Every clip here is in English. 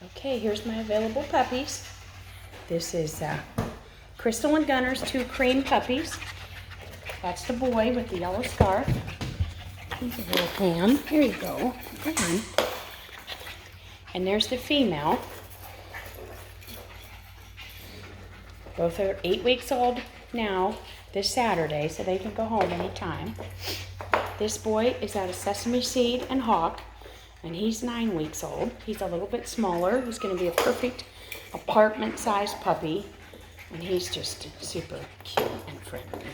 Okay, here's my available puppies. This is Chrystal and Gunner's 2 cream puppies. That's the boy with the yellow scarf. He's a little ham. Here you go. Come on. And there's the female. Both are 8 weeks old now, this Saturday, so they can go home anytime. This boy is out of Sesame Seed and Hawk, and he's 9 weeks old. He's a little bit smaller. He's going to be a perfect apartment-sized puppy, and he's just super cute and friendly.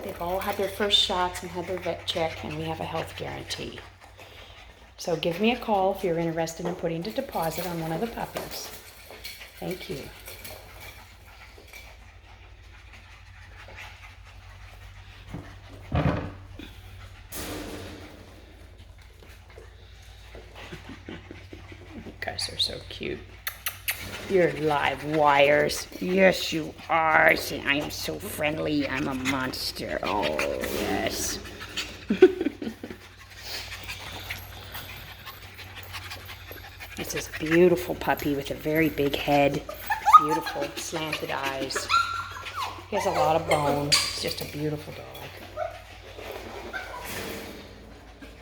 They've all had their first shots and had their vet check, and we have a health guarantee. So give me a call if you're interested in putting a deposit on one of the puppies. Thank you. You guys are so cute. You're live wires. Yes, you are. See, I am so friendly. I'm a monster. Oh, yes. It's this beautiful puppy with a very big head. Beautiful slanted eyes. He has a lot of bone. It's just a beautiful dog.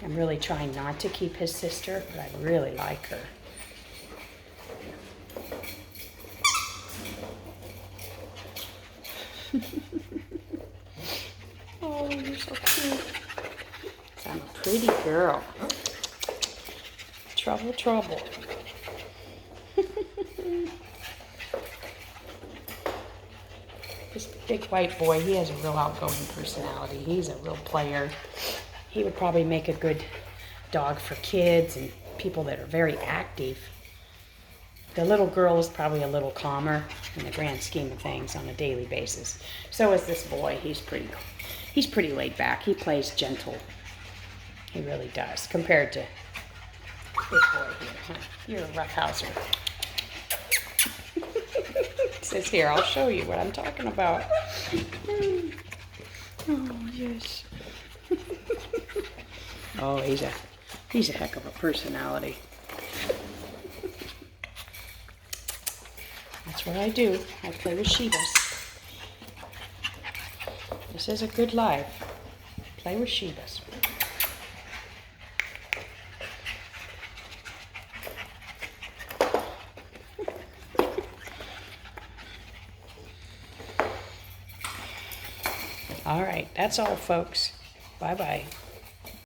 I'm really trying not to keep his sister, but I really like her. Oh, you're so cute. I'm a pretty girl. Trouble, trouble. This big white boy, he has a real outgoing personality. He's a real player. He would probably make a good dog for kids and people that are very active. The little girl is probably a little calmer in the grand scheme of things on a daily basis. So is this boy. He's pretty laid back. He plays gentle. He really does, compared to this boy here. You're a roughhouser. It says here, I'll show you what I'm talking about. Oh, yes. Oh, he's a heck of a personality. That's what I do. I play with Shibas. This is a good life. Play with Shibas. All right, that's all, folks. Bye-bye.